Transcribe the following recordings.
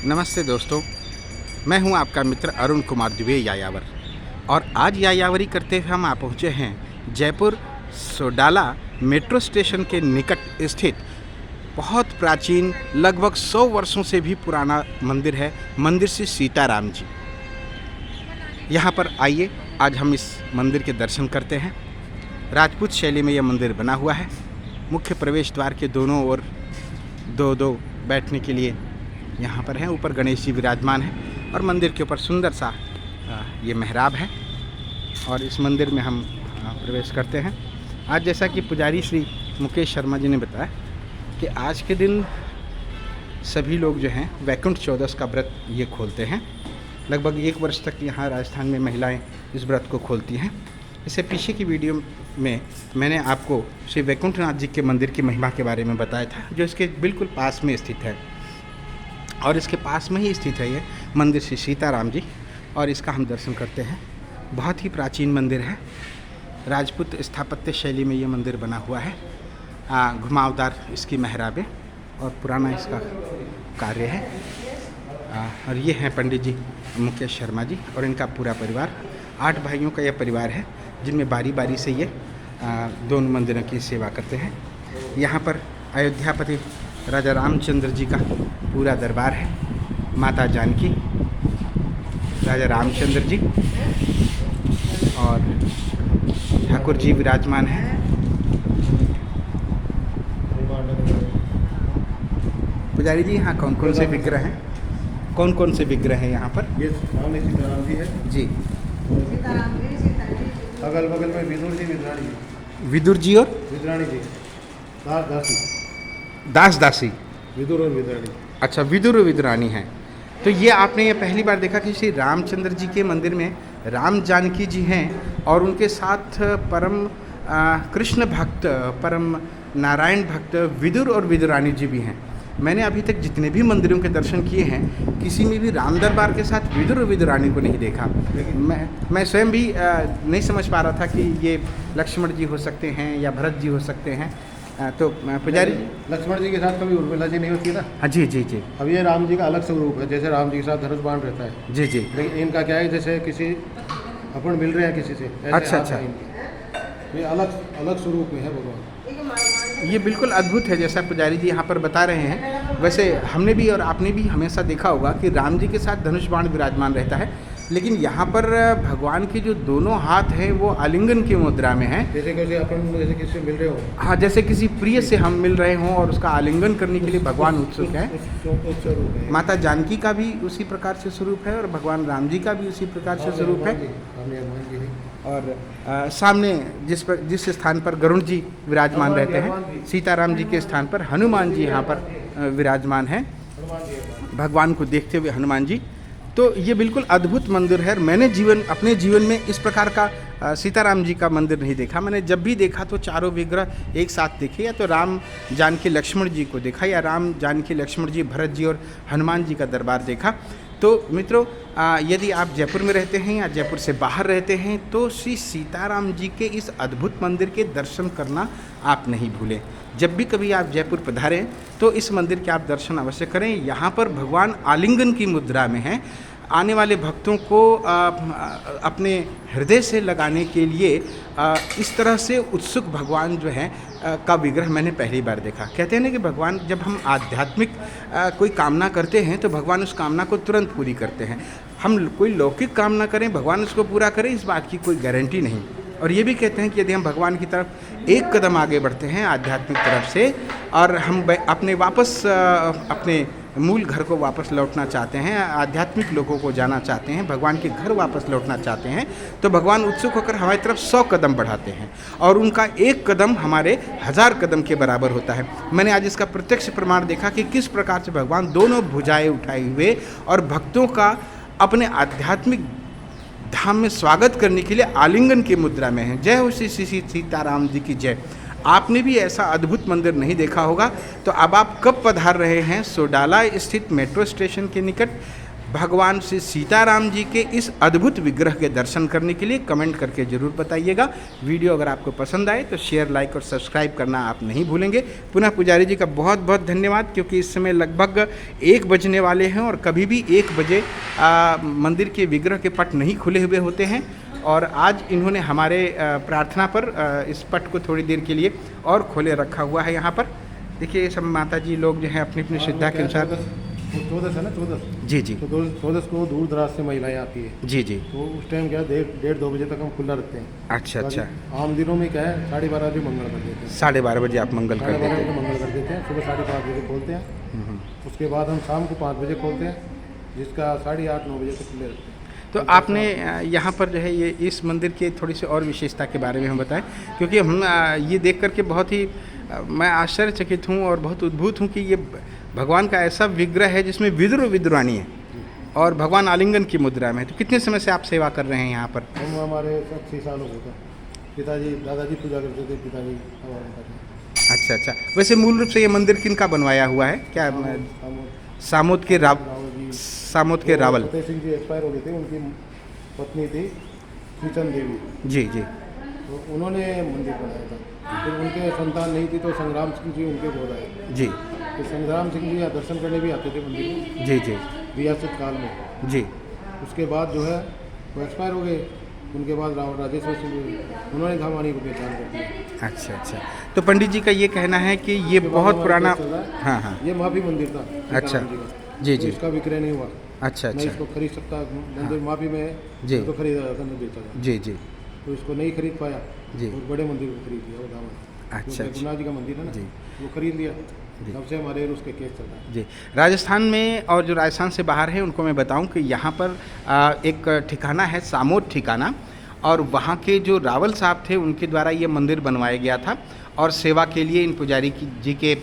नमस्ते दोस्तों, मैं हूं आपका मित्र अरुण कुमार दुबे यायावर। और आज यायावरी करते हुए हम आ पहुँचे हैं जयपुर सोडाला मेट्रो स्टेशन के निकट स्थित बहुत प्राचीन लगभग 100 वर्षों से भी पुराना मंदिर है, मंदिर श्री सीताराम जी। यहाँ पर आइए, आज हम इस मंदिर के दर्शन करते हैं। राजपूत शैली में यह मंदिर बना हुआ है। मुख्य प्रवेश द्वार के दोनों ओर दो बैठने के लिए यहाँ पर है। ऊपर गणेश जी विराजमान है और मंदिर के ऊपर सुंदर सा ये मेहराब है और इस मंदिर में हम प्रवेश करते हैं। आज जैसा कि पुजारी श्री मुकेश शर्मा जी ने बताया कि आज के दिन सभी लोग जो हैं वैकुंठ चौदस का व्रत ये खोलते हैं। लगभग 1 वर्ष तक यहाँ राजस्थान में महिलाएं इस व्रत को खोलती हैं। इससे पीछे की वीडियो में मैंने आपको श्री वैकुंठनाथ जी के मंदिर की महिमा के बारे में बताया था, जो इसके बिल्कुल पास में स्थित है। और इसके पास में ही स्थित है ये मंदिर श्री सीताराम जी, और इसका हम दर्शन करते हैं। बहुत ही प्राचीन मंदिर है। राजपूत स्थापत्य शैली में ये मंदिर बना हुआ है। घुमावदार इसकी मेहराबें और पुराना इसका कार्य है। और ये हैं पंडित जी मुकेश शर्मा जी और इनका पूरा परिवार। 8 भाइयों का यह परिवार है, जिनमें बारी बारी से ये दोनों मंदिरों की सेवा करते हैं। यहाँ पर अयोध्यापति राजा रामचंद्र जी का पूरा दरबार है। माता जानकी, राजा रामचंद्र जी और ठाकुर जी विराजमान हैं। पुजारी जी, यहाँ कौन कौन से विग्रह हैं? कौन कौन से विग्रह हैं यहाँ पर? ये सामने सीताराम जी है जी। अगल बगल में विदुर जी, विद्राणी जी। विदुर जी और विद्राणी जी, दासी, दास दासी। विदुर और विद्राणी। अच्छा, विदुर और विदुरानी हैं। तो ये आपने ये पहली बार देखा कि श्री रामचंद्र जी के मंदिर में राम जानकी जी हैं और उनके साथ परम कृष्ण भक्त, परम नारायण भक्त विदुर और विदुरानी जी भी हैं। मैंने अभी तक जितने भी मंदिरों के दर्शन किए हैं, किसी में भी राम दरबार के साथ विदुर और विदुरानी को नहीं देखा। मैं स्वयं भी नहीं समझ पा रहा था कि ये लक्ष्मण जी हो सकते हैं या भरत जी हो सकते हैं। तो पुजारी, लक्ष्मण जी के साथ कभी उर्मिला जी नहीं होती ना? हाँ जी जी जी। अब ये राम जी का अलग स्वरूप है। जैसे राम जी के साथ धनुष बाण रहता है जी जी। लेकिन इनका क्या है, जैसे किसी अपन मिल रहे हैं किसी से, ऐसे अच्छा हाथ अच्छा। है इनके। ये अलग स्वरूप में है भगवान। ये बिल्कुल अद्भुत है, जैसा पुजारी जी यहाँ पर बता रहे हैं। वैसे हमने भी और आपने भी हमेशा देखा होगा कि राम जी के साथ धनुष बाण विराजमान रहता है, लेकिन यहाँ पर भगवान के जो दोनों हाथ हैं वो आलिंगन की मुद्रा में हैं। जैसे किसी से मिल रहे हो। हाँ, जैसे किसी प्रिय से हम मिल रहे हों और उसका आलिंगन करने के लिए भगवान उत्सुक है। माता जानकी का भी उसी प्रकार से स्वरूप है और भगवान राम जी का भी उसी प्रकार से स्वरूप है। और सामने जिस स्थान पर गरुड़ जी विराजमान रहते हैं, सीताराम जी के स्थान पर हनुमान जी यहाँ पर विराजमान हैं, भगवान को देखते हुए हनुमान जी। तो ये बिल्कुल अद्भुत मंदिर है। मैंने अपने जीवन में इस प्रकार का सीताराम जी का मंदिर नहीं देखा। मैंने जब भी देखा तो चारों विग्रह एक साथ देखे, या तो राम जानकी लक्ष्मण जी को देखा, या राम जानकी लक्ष्मण जी भरत जी और हनुमान जी का दरबार देखा। तो मित्रों, यदि आप जयपुर में रहते हैं या जयपुर से बाहर रहते हैं तो श्री सीताराम जी के इस अद्भुत मंदिर के दर्शन करना आप नहीं भूलें। जब भी कभी आप जयपुर पधारें तो इस मंदिर के आप दर्शन अवश्य करें। यहाँ पर भगवान आलिंगन की मुद्रा में हैं। आने वाले भक्तों को अपने हृदय से लगाने के लिए इस तरह से उत्सुक भगवान जो है का विग्रह मैंने पहली बार देखा। कहते हैं ना कि भगवान, जब हम आध्यात्मिक कोई कामना करते हैं तो भगवान उस कामना को तुरंत पूरी करते हैं। हम कोई लौकिक कामना करें, भगवान उसको पूरा करें, इस बात की कोई गारंटी नहीं। और ये भी कहते हैं कि यदि हम भगवान की तरफ एक कदम आगे बढ़ते हैं आध्यात्मिक तरफ से, और हम अपने मूल घर को वापस लौटना चाहते हैं, आध्यात्मिक लोगों को जाना चाहते हैं, भगवान के घर वापस लौटना चाहते हैं, तो भगवान उत्सुक होकर हमारी तरफ 100 कदम बढ़ाते हैं और उनका एक कदम हमारे 1000 कदम के बराबर होता है। मैंने आज इसका प्रत्यक्ष प्रमाण देखा कि किस प्रकार से भगवान दोनों भुजाएं उठाए हुए और भक्तों का अपने आध्यात्मिक धाम में स्वागत करने के लिए आलिंगन की मुद्रा में है। जय हो श्री सीताराम जी की जय। आपने भी ऐसा अद्भुत मंदिर नहीं देखा होगा, तो अब आप कब पधार रहे हैं सोडाला स्थित मेट्रो स्टेशन के निकट भगवान श्री सीताराम जी के इस अद्भुत विग्रह के दर्शन करने के लिए कमेंट करके ज़रूर बताइएगा। वीडियो अगर आपको पसंद आए तो शेयर, लाइक और सब्सक्राइब करना आप नहीं भूलेंगे। पुनः पुजारी जी का बहुत बहुत धन्यवाद, क्योंकि इस समय लगभग 1 बजने वाले हैं और कभी भी 1 बजे मंदिर के विग्रह के पट नहीं खुले हुए होते हैं। और आज इन्होंने हमारे प्रार्थना पर इस पट को थोड़ी देर के लिए और खोले रखा हुआ है। यहाँ पर देखिए ये सब माता जी लोग जो है अपनी अपनी श्रद्धा के अनुसार। 14 है ना, 14 जी जी तो 14 को दूर दराज से महिलाएं आती है। जी जी। तो उस टाइम क्या है, 1:30-2 बजे तक हम खुला रखते हैं। अच्छा अच्छा। आम दिनों में क्या है 12:30 बजे मंगल कर देते हैं। 12:30 बजे आप मंगल कर 12:30 देते बजे हैं। मंगल कर देते हैं। सुबह 5:30 बजे खोलते हैं। उसके बाद हम शाम को 5 बजे खोलते हैं, जिसका 8:30-9 बजे तक खुले रहते हैं। तो आपने यहाँ पर जो है ये इस मंदिर की थोड़ी सी और विशेषता के बारे में हम बताएं, क्योंकि हम ये देख करके बहुत ही मैं आश्चर्यचकित हूँ और बहुत उद्भूत हूँ कि ये भगवान का ऐसा विग्रह है जिसमें विदुर विदुरानी है और भगवान आलिंगन की मुद्रा में है। तो कितने समय से आप सेवा कर रहे हैं यहाँ पर? हम हमारे 6 साल हो गए थे। पिताजी दादाजी पूजा करते थे, पिताजी हमारे करते। अच्छा अच्छा। वैसे मूल रूप से ये मंदिर किनका बनवाया हुआ है? क्या सामोद के रावल फतेह सिंह जी एक्सपायर हो गए थे, उनकी पत्नी थी सुचन देवी जी जी। तो उन्होंने मंदिर बनाया था। फिर उनके संतान नहीं थी तो संग्राम सिंह जी उनके बोल आए। जी। तो संग्राम सिंह जी यहाँ दर्शन करने भी आते थे मंदिर में जी जी रियासत काल में। जी। उसके बाद जो है वो एक्सपायर हो गए। उनके बाद राजेश्वर सिंह जी उन्होंने धामानी को पहचान कर दिया। अच्छा अच्छा। तो पंडित जी का ये कहना है कि ये बहुत पुराना। हाँ हाँ। ये माफी मंदिर था अच्छा। सीताराम जी का। जी तो जी। इसका विक्रय नहीं हुआ। अच्छा मैं अच्छा। इसको खरीद सकता मंदिर माफी में जी। तो खरीदा नहीं देता था। जी जी तो इसको नहीं खरीद पाया जी। और बड़े मंदिर को खरीद लिया वो धामा। अच्छा अच्छा। गुरुनाथ जी का मंदिर है ना, जी। वो खरीद लिया। तब से हमारे उसके केस चल रहा है। जी। राजस्थान में और जो राजस्थान से बाहर है उनको मैं बताऊं कि यहाँ पर एक ठिकाना है सामोद ठिकाना, और वहाँ के जो रावल साहब थे उनके द्वारा ये मंदिर बनवाया गया था और सेवा के लिए इन पुजारी जी के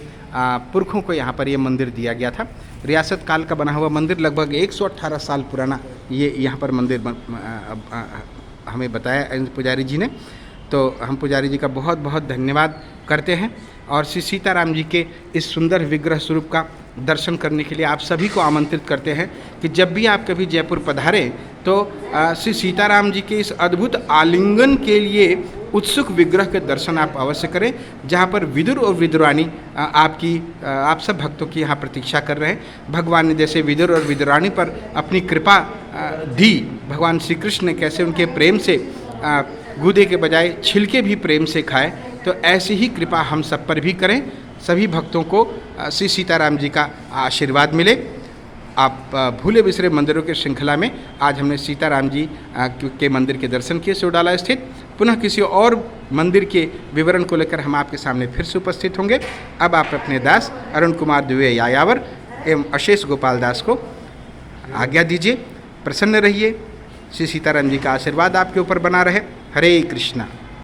पुरखों को यहाँ पर ये मंदिर दिया गया था। रियासत काल का बना हुआ मंदिर, लगभग 118 साल पुराना ये यहाँ पर मंदिर हमें बताया इन पुजारी जी ने। तो हम पुजारी जी का बहुत बहुत धन्यवाद करते हैं और श्री सीताराम जी के इस सुंदर विग्रह स्वरूप का दर्शन करने के लिए आप सभी को आमंत्रित करते हैं कि जब भी आप कभी जयपुर पधारें तो श्री सीताराम जी के इस अद्भुत आलिंगन के लिए उत्सुक विग्रह के दर्शन आप अवश्य करें, जहाँ पर विदुर और विदुरानी आप सब भक्तों की यहाँ प्रतीक्षा कर रहे हैं। भगवान ने जैसे विदुर और विदुरानी पर अपनी कृपा दी, भगवान श्री कृष्ण ने कैसे उनके प्रेम से गूदे के बजाय छिलके भी प्रेम से खाए, तो ऐसी ही कृपा हम सब पर भी करें। सभी भक्तों को श्री सीताराम जी का आशीर्वाद मिले। आप भूले बिसरे मंदिरों के श्रृंखला में आज हमने सीताराम जी के मंदिर के दर्शन किए सोडाला स्थित। पुनः किसी और मंदिर के विवरण को लेकर हम आपके सामने फिर से उपस्थित होंगे। अब आप अपने दास अरुण कुमार द्विवेदी यायावर एवं अशेष गोपाल दास को आज्ञा दीजिए। प्रसन्न रहिए। श्री सीताराम जी का आशीर्वाद आपके ऊपर बना रहे। हरे कृष्णा।